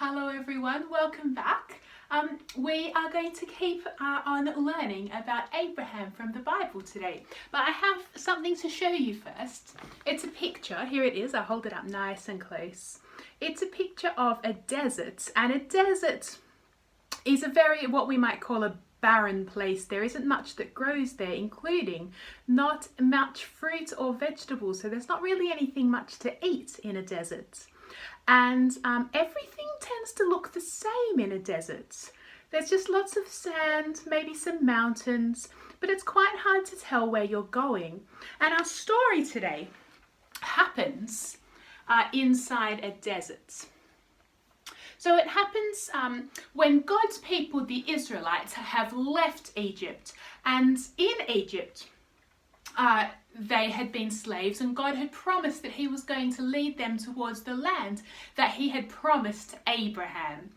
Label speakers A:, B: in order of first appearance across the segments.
A: Hello everyone, welcome back. We are going to keep on learning about Abraham from the Bible today, but I have something to show you first. It's a picture, here it is, I'll hold it up nice and close. It's a picture of a desert, and a desert is what we might call a barren place. There isn't much that grows there, including not much fruit or vegetables, so there's not really anything much to eat in a desert. And everything tends to look the same in a desert. There's just lots of sand, maybe some mountains, but it's quite hard to tell where you're going. And our story today happens inside a desert. So it happens when God's people, the Israelites, have left Egypt. And in Egypt, they had been slaves, and God had promised that he was going to lead them towards the land that he had promised Abraham.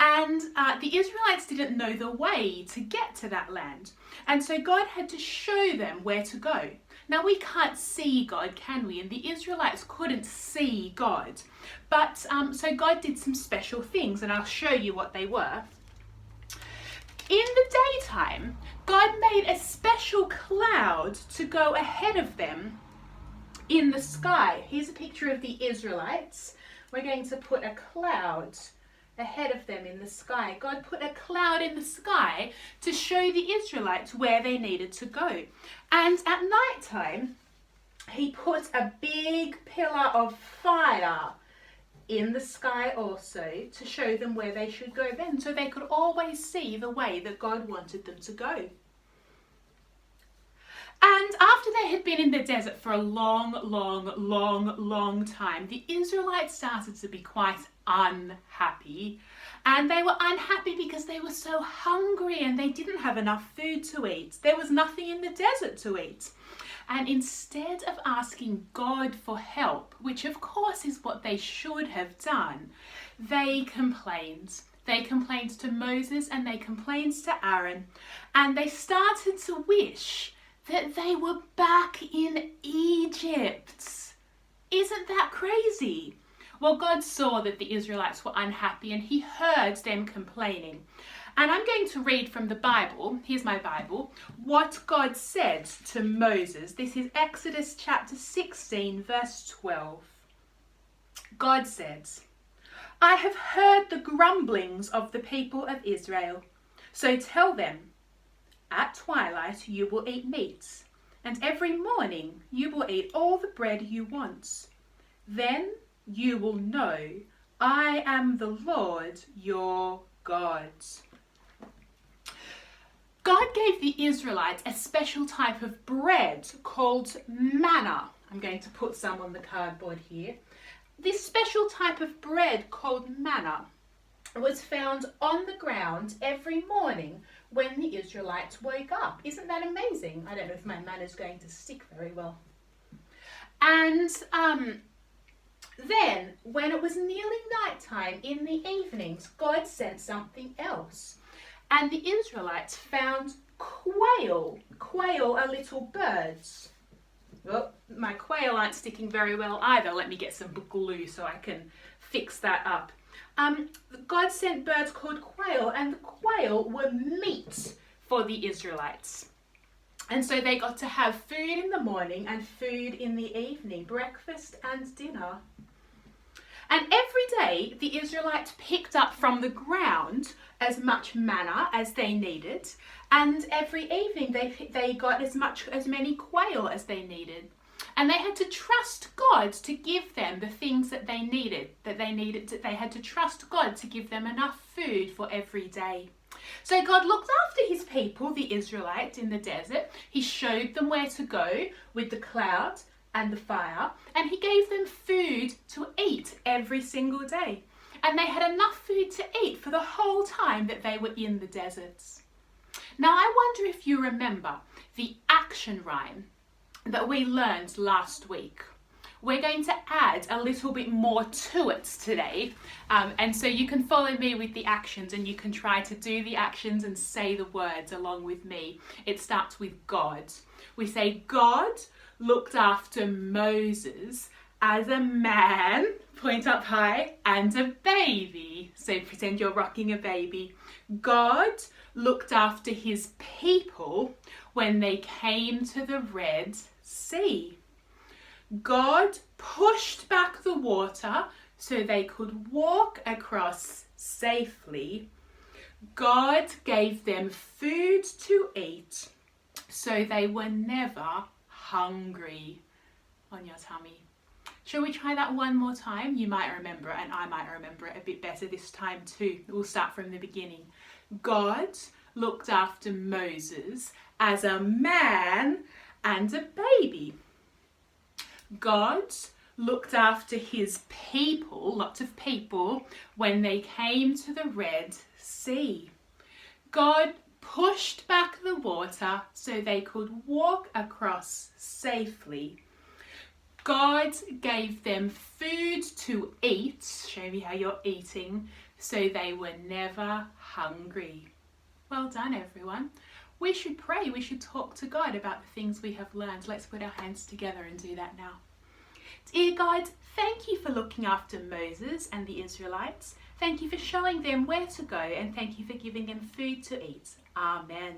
A: And the Israelites didn't know the way to get to that land. And so God had to show them where to go. Now, we can't see God, can we? And the Israelites couldn't see God. But so God did some special things, and I'll show you what they were. In the daytime, God made a special cloud to go ahead of them in the sky. Here's a picture of the Israelites. We're going to put a cloud ahead of them in the sky. God put a cloud in the sky to show the Israelites where they needed to go. And at night time, he put a big pillar of fire in the sky also to show them where they should go then, so they could always see the way that God wanted them to go. And after they had been in the desert for a long time, the Israelites started to be quite unhappy. And they were unhappy because they were so hungry and they didn't have enough food to eat. There was nothing in the desert to eat. And instead of asking God for help, which of course is what they should have done, they complained. They complained to Moses and they complained to Aaron, and they started to wish that they were back in Egypt. Isn't that crazy? Well, God saw that the Israelites were unhappy and he heard them complaining. And I'm going to read from the Bible, here's my Bible, what God said to Moses. This is Exodus chapter 16, verse 12. God says, "I have heard the grumblings of the people of Israel. So tell them, at twilight you will eat meat, and every morning you will eat all the bread you want. Then you will know I am the Lord your God." God gave the Israelites a special type of bread called manna. I'm going to put some on the cardboard here. This special type of bread called manna was found on the ground every morning when the Israelites woke up. Isn't that amazing? I don't know if my manna is going to stick very well. And then, when it was nearly nighttime in the evenings, God sent something else. And the Israelites found quail. Quail are little birds. Well, my quail aren't sticking very well either. Let me get some glue so I can fix that up. God sent birds called quail, and the quail were meat for the Israelites. And so they got to have food in the morning and food in the evening, breakfast and dinner. And every day the Israelites picked up from the ground as much manna as they needed, and every evening they got as many quail as they needed. And they had to trust God to give them the things that they needed. They had to trust God to give them enough food for every day. So God looked after his people, the Israelites, in the desert. He showed them where to go with the cloud and the fire, and he gave them food to eat every single day. And they had enough food to eat for the whole time that they were in the deserts. Now, I wonder if you remember the action rhyme that we learned last week. We're going to add a little bit more to it today. And so you can follow me with the actions, and you can try to do the actions and say the words along with me. It starts with God. We say, God looked after Moses as a man, point up high, and a baby. So pretend you're rocking a baby. God looked after his people when they came to the Red Sea. God pushed back the water so they could walk across safely. God gave them food to eat so they were never hungry on your tummy. Shall we try that one more time? You might remember it, and I might remember it a bit better this time too. We'll start from the beginning. God looked after Moses as a man and a baby. God looked after his people, lots of people, when they came to the Red Sea. God pushed back the water so they could walk across safely. God gave them food to eat, show me how you're eating, so they were never hungry. Well done, everyone. We should pray, we should talk to God about the things we have learned. Let's put our hands together and do that now. Dear God, thank you for looking after Moses and the Israelites. Thank you for showing them where to go, and thank you for giving them food to eat. Amen.